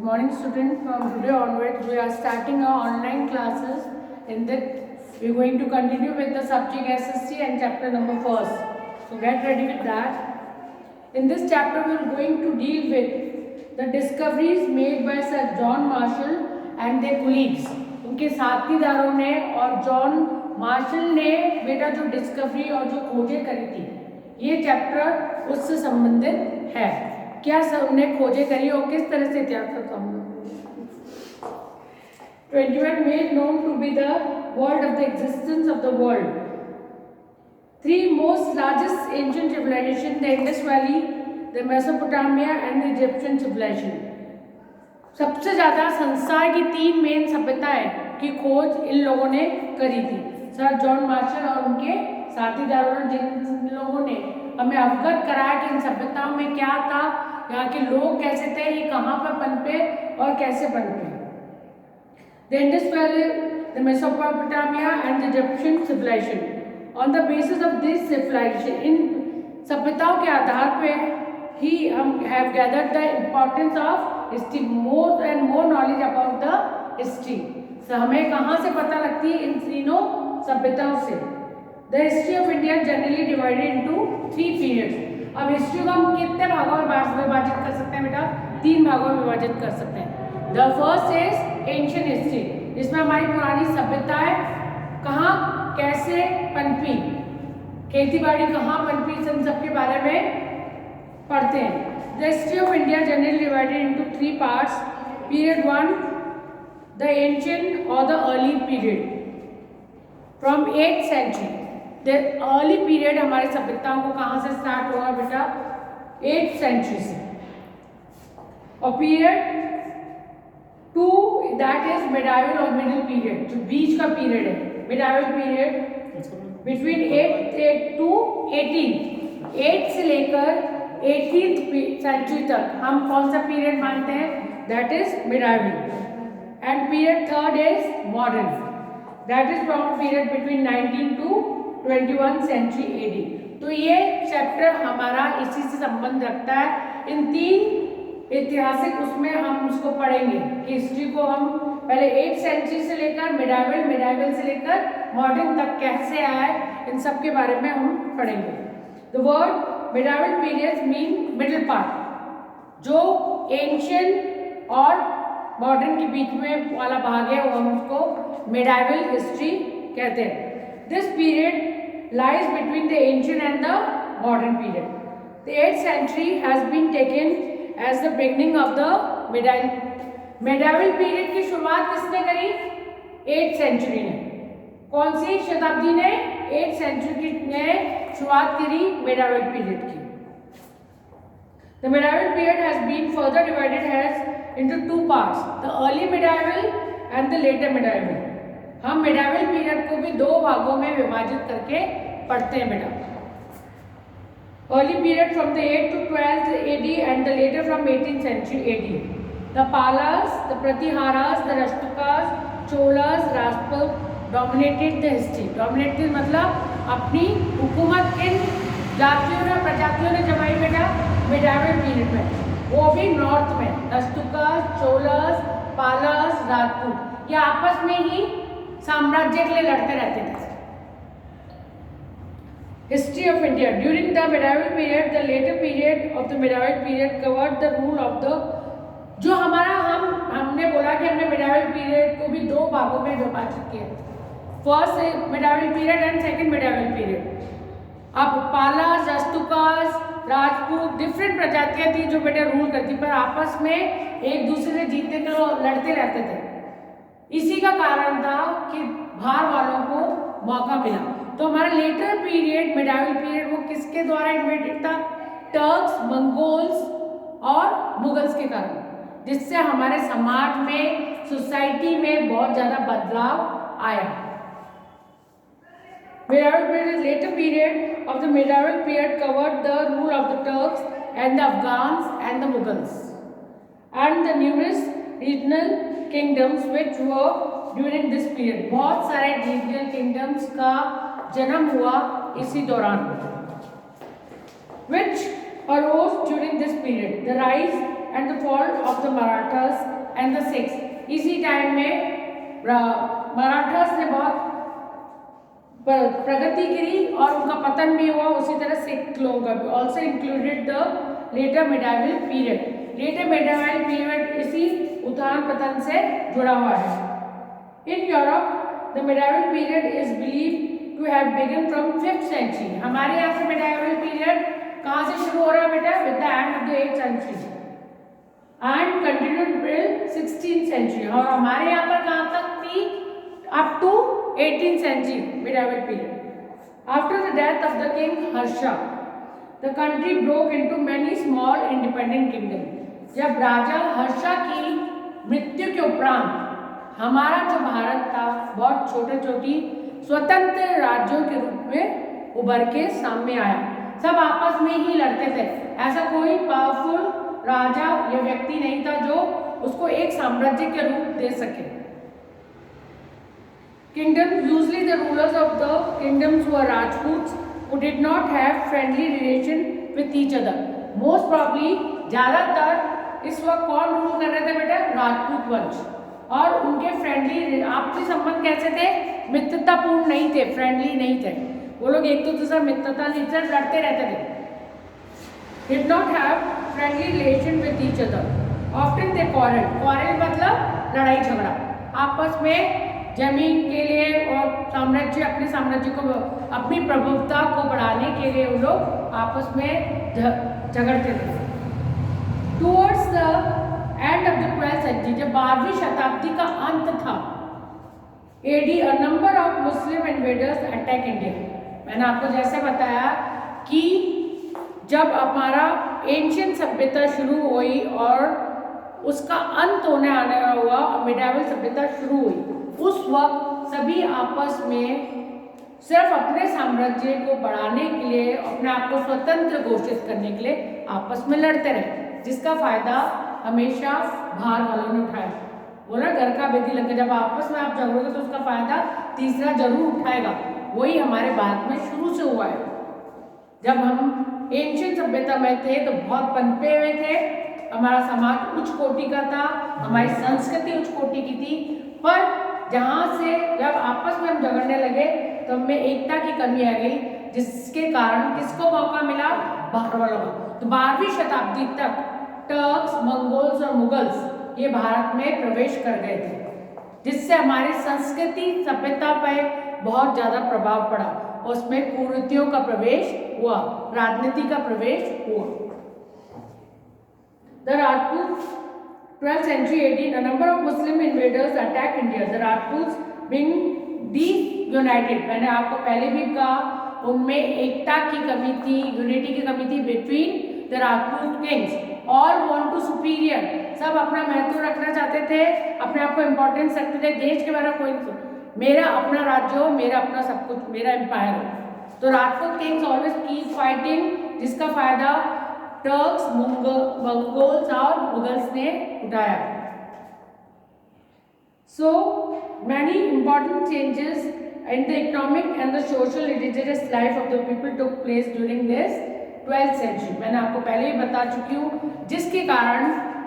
morning student. From today onwards we are starting our online classes. In that we are going to continue with the subject SST and chapter number 1. So get ready with that. In this chapter we are going to deal with the discoveries made by Sir John Marshall and their colleagues. उनके साथीदारों ने और John Marshall ने बेटा जो discovery और जो खोजें करी थी, ये चैप्टर उससे संबंधित है। क्या उनने खोजें करी और किस तरह से त्याग करता हूँ। 21 made known to be the world of the existence of the world. 3 most largest ancient civilization, the Indus Valley, the Mesopotamia and the Egyptian civilization. सबसे ज़्यादा संसार की 3 मेन सभ्यताएं की खोज इन लोगों ने करी थी, सर जॉन मार्शल और उनके साथीदारों ने, जिन लोगों ने हमें अवगत कराया कि इन सभ्यताओं में क्या था, यहाँ के लोग कैसे थे, ये कहाँ पर पनपे और कैसे पनपे। The Indus Valley, the Mesopotamia and the Egyptian civilization. On the basis of this civilization, इन सभ्यताओं के आधार पे ही हम have gathered the importance of history, more and more knowledge about the history. So हमें कहाँ से पता लगती है इन तीनों सभ्यताओं से। The history of India generally divided into 3 periods. अब हिस्ट्री को हम कितने भागों में विभाजित कर सकते हैं बेटा? 3 भागों में विभाजित कर सकते हैं। The first is ancient history, जिसमें हमारी पुरानी सभ्यताएं कहाँ कैसे पनपी, खेती बाड़ी कहाँ पनपी, इन सब के बारे में पढ़ते हैं। The history of India generally divided into 3 parts. Period 1, the ancient or the early period, from 8th century. The early period हमारे सभ्यताओं को कहाँ से स्टार्ट हुआ बेटा? 8th century से। और period 2, that is medieval or middle period, जो बीच का पीरियड है, medieval period between 8th to 18th, 8 से लेकर 18th century तक हम कौन सा पीरियड मानते हैं? That is medieval. And period 3rd is modern, that is from period between 19 to 21 century AD. तो ये चैप्टर हमारा इसी से संबंध रखता है। इन 3 ऐतिहासिक उसमें हम उसको पढ़ेंगे कि हिस्ट्री को हम पहले 8th सेंचुरी से लेकर मिडाइवल से लेकर मॉडर्न तक कैसे आए, इन सब के बारे में हम पढ़ेंगे। The word medieval periods mean middle part, जो एंशियंट और मॉडर्न के बीच में वाला भाग है वो हम उसको मिडाइवल हिस्ट्री कहते हैं। This period lies between the ancient and the modern period. The 8th century has been taken as the beginning of the medieval period की शुरुआत किसने करी? 8th century ने। कौन सी शताब्दी ने? 8th century ने शुरुआत करी medieval period की। The medieval period has been further divided into 2 parts, the early medieval and the later medieval. हम medieval period को भी 2 भागों में विभाजित करके पढ़ते हैं बेटा। Early period from the 8th to 12th AD and the later from 18th century AD. The Palas, the Pratiharas, the Rashtrakutas, Cholas, Rajput dominated the history. Dominated मतलब अपनी हुकूमत किन जातियों ने प्रजातियों ने जमाई बेटा? medieval period में, वो भी नॉर्थ में। राष्ट्रकूट, चोलस, पालस, राजपूत, ये आपस में ही साम्राज्य के लिए लड़ते रहते थे। History of India during the medieval period, the later period of the medieval period covered the rule of the, जो हमारा हमने बोला कि हमने medieval period को भी 2 भागों में विभाजित किया, first medieval period and second medieval period। अब पालास, राष्ट्रकूट, राजपूत डिफरेंट प्रजातियां थी जो बेटा रूल करती, पर आपस में एक दूसरे से जीतने के लिए लड़ते रहते थे। इसी का कारण था कि बाहर वालों को मौका मिला। तो हमारा लेटर पीरियड मिडाइवल पीरियड वो किसके द्वारा इन्वेडेड था? टर्क्स, मंगोल्स और मुगल्स के कारण, जिससे हमारे समाज में, सोसाइटी में बहुत ज़्यादा बदलाव आया। Medieval period, later period of the medieval period covered the rule of the Turks and the Afghans and the Mughals and the numerous regional kingdoms which were during this period. बहुत सारे regional kingdoms का जन्म हुआ इसी दौरान, which arose during this period. The rise and the fall of the Marathas 1236 इसी time में मराठास ने बहुत प्रगति करी और उनका पतन भी हुआ। उसी तरह सिख लोगों का भी। Also included the later medieval period. Later medieval period इसी उत्थान पतन से जुड़ा हुआ है। In Europe the medieval period is believe to have begun from 5th century. हमारे यहाँ से मिडाइवल पीरियड कहाँ से शुरू हो रहा है बेटा? With the end of the 8th century and continued till 16th century. और हमारे यहाँ पर कहाँ तक थी? Up to 18th century medieval period. After the death of the king Harsha, the country broke into many small independent kingdoms. जब राजा हर्षा की मृत्यु के उपरांत हमारा जो भारत था बहुत छोटे छोटी स्वतंत्र राज्यों के रूप में उभर के सामने आया। सब आपस में ही लड़ते थे। ऐसा कोई पावरफुल राजा या व्यक्ति नहीं था जो उसको एक साम्राज्य के रूप दे सके। Kingdom, usually the rulers of the kingdoms were Rajputs who did not have friendly relation with each other. Most probably ज़्यादातर इस वक्त कौन रूल कर रहे थे बेटा? राजपूत वंश। और उनके फ्रेंडली आपसी संबंध कैसे थे? मित्रतापूर्ण नहीं थे, फ्रेंडली नहीं थे। वो लोग एक दूसरे से मित्रता नहीं, सिर्फ लड़ते रहते थे। Did not have friendly relation with each other. Often they quarreled. Quarrel मतलब लड़ाई झगड़ा। आपस में जमीन के लिए और साम्राज्य अपने साम्राज्य को अपनी प्रभुत्ता को बढ़ाने के लिए वो लोग आपस में झगड़ते थे। Towards the end of the 12th century, जब 12वीं शताब्दी का अंत था, AD a number of Muslim invaders attack India. मैंने आपको जैसे बताया कि जब हमारा एंशियंट सभ्यता शुरू हुई और उसका अंत होने आने हुआ, मिडाइवल सभ्यता शुरू हुई, उस वक्त सभी आपस में सिर्फ अपने साम्राज्य को बढ़ाने के लिए, अपने आप को स्वतंत्र घोषित करने के लिए आपस में लड़ते रहे, जिसका फायदा हमेशा बाहर वालों ने उठाया। बोला घर का बेदी लगे, जब आपस में आप झगड़ोगे तो उसका फायदा तीसरा जरूर उठाएगा। वही हमारे भारत में शुरू से हुआ है। जब हम एंशियंट सभ्यता में थे तो बहुत पनपे हुए थे, हमारा समाज उच्च कोटि का था, हमारी संस्कृति उच्च कोटि की थी, पर जहाँ से जब आपस में हम झगड़ने लगे तो हमें एकता की कमी आ गई, जिसके कारण किसको मौका मिला? बाहर वालों को। तो 12वीं शताब्दी तक टर्क्स, मंगोल्स और मुगल्स ये भारत में प्रवेश कर गए थे, जिससे हमारी संस्कृति सभ्यता पर बहुत ज़्यादा प्रभाव पड़ा। उसमें कुरीतियों का प्रवेश हुआ, राजनीति का प्रवेश हुआ। The Rajput 12th century 18, a number of Muslim invaders attacked India. The Rajputs being disunited. मैंने आपको पहले भी कहा, उनमें एकता की कमी थी, यूनिटी की कमी थी between the Rajput Kings. All want to superior, सब अपना महत्व रखना चाहते थे, अपने आप को इम्पोर्टेंस रखते थे, देश के बारे में कोई नहीं, मेरा अपना राज्य हो, मेरा अपना सब कुछ, मेरा एम्पायर हो। तो Rajput Kings always keep fighting, जिसका फायदा टर्क्स, मंगोल्स और मुगल्स ने उठाया। So many important changes in the economic and the social religious life of the people took place during this 12th century. मैंने आपको पहले ही बता चुकी हूँ, जिसके कारण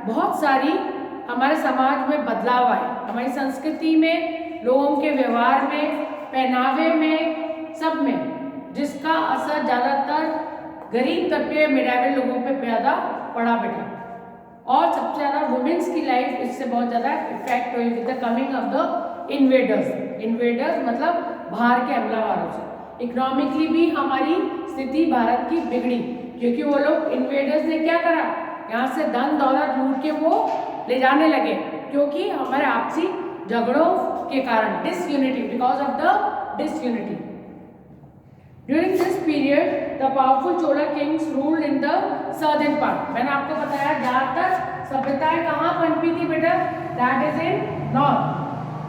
बहुत सारी हमारे समाज में बदलाव आए, हमारी संस्कृति में, लोगों के व्यवहार में, पहनावे में, सब में, जिसका असर ज़्यादातर गरीब तबके मिडाइवल लोगों पे ज़्यादा पड़ा बेटा। और सबसे ज़्यादा वुमेन्स की लाइफ इससे बहुत ज़्यादा इफेक्ट हुई with the coming of the invaders. Invaders मतलब बाहर के हमलावरों से। इकोनॉमिकली भी हमारी स्थिति भारत की बिगड़ी, क्योंकि वो लोग इन्वेडर्स ने क्या करा, यहाँ से धन दौलत लूट के वो ले जाने लगे, क्योंकि हमारे आपसी झगड़ों के कारण, disunity, because of the disunity. During this period, the powerful Chola kings ruled in the southern part. मैंने आपको बताया ज़्यादातर सभ्यताएं कहाँ पनपी थी बेटा? That is in north.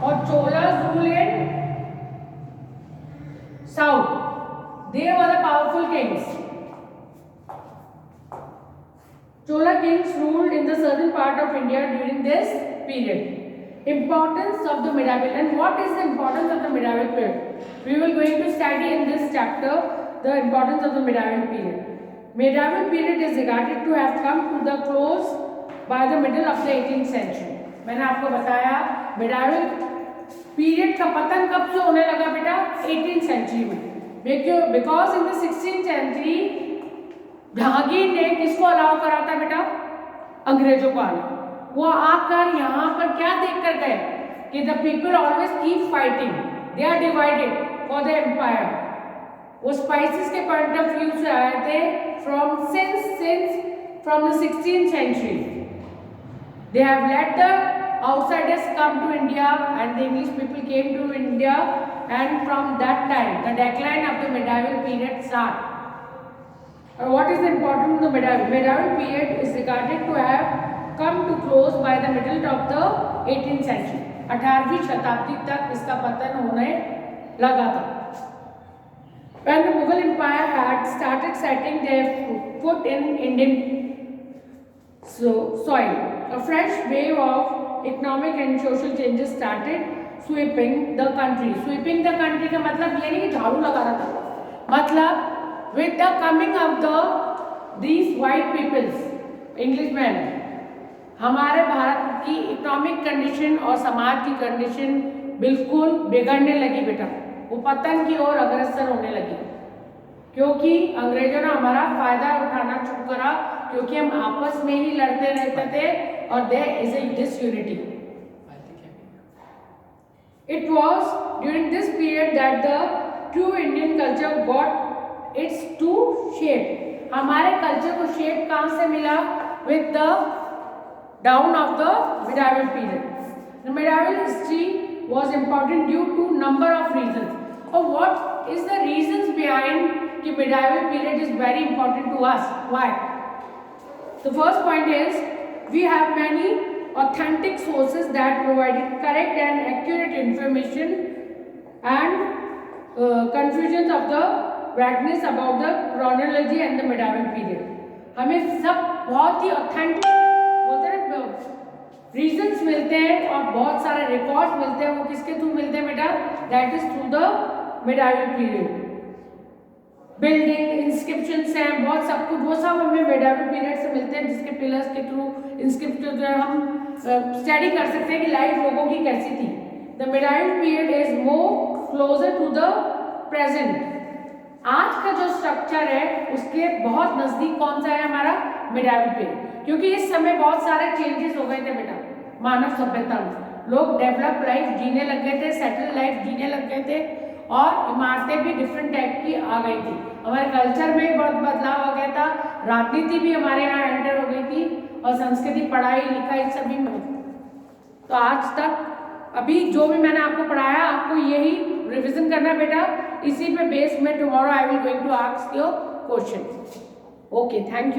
और Cholas rule in south. They were the powerful kings. Chola kings ruled in the southern part of India during this period. Importance of the medieval, and what is the importance of the medieval period? We will going to study in this chapter the importance of the medieval period. Medieval period is regarded to have come to the close by the middle of the 18th century. मैंने आपको बताया medieval period का पतन कब से होने लगा बेटा? 18th सेंचुरी में। Because in the 16th century Jahangir ने किसको अलाउ करा था बेटा? अंग्रेजों को आना। वो आकर यहाँ पर क्या देखकर गए कि the people always keep fighting, they are divided for the empire. वो स्पाइसेस के पॉइंट ऑफ व्यू से आए थे from the 16th century. They have let the outsiders come to India and the English people came to India, and from that time the decline of the medieval period started. What is important in the medieval period is regarded to have come to close by the middle of the 18th century. 18वीं शताब्दी तक इसका पतन होने लगा था। When the Mughal Empire had started setting their foot in Indian soil, a fresh wave of economic and social changes started sweeping the country. Sweeping the country का मतलब ये नहीं कि झाड़ू लगा रहा था, मतलब with the coming of these white peoples, Englishmen, हमारे भारत की इकोनॉमिक कंडीशन और समाज की कंडीशन बिल्कुल बिगड़ने लगी बेटा। वो पतन की ओर अग्रसर होने लगी क्योंकि अंग्रेजों ने हमारा फायदा उठाना शुरू करा, क्योंकि हम आपस में ही लड़ते रहते थे और there is a disunity. It was during this period that the true Indian culture got its true shape. हमारे कल्चर को शेप कहाँ से मिला? With the down of the medieval period. The medieval history was important due to number of reasons. Or what is the reasons behind the medieval period is very important to us? Why? The first point is we have many authentic sources that provided correct and accurate information and confusions of the vagueness about the chronology and the medieval period. हमें सब बहुत ही authentic reasons मिलते हैं और बहुत सारे records मिलते हैं। वो किसके थ्रू मिलते हैं बेटा? That is through the medieval period. Building inscriptions हैं, बहुत सब कुछ, वो सब हमें मिडाइवल पीरियड से मिलते हैं, जिसके पिलर्स के थ्रू इंस्क्रिप्शन जो है हम स्टडी कर सकते हैं कि लाइफ लोगों की कैसी थी। The medieval period is more closer to the present. आज का जो स्ट्रक्चर है उसके बहुत नजदीक कौन सा है? हमारा मिडाइवल पीरियड, क्योंकि इस समय बहुत सारे चेंजेस हो गए थे बेटा मानव सभ्यता में। लोग डेवलप लाइफ जीने लग गए थे, सेटल लाइफ जीने लग गए थे और इमारतें भी डिफरेंट टाइप की आ गई थी। हमारे कल्चर में बहुत बदलाव आ गया था, राजनीति भी हमारे यहाँ एंटर हो गई थी और संस्कृति, पढ़ाई लिखाई सभी में। तो आज तक अभी जो भी मैंने आपको पढ़ाया आपको यही रिविजन करना बेटा। इसी पे बेस में tomorrow I will going to ask your question. Okay, thank you.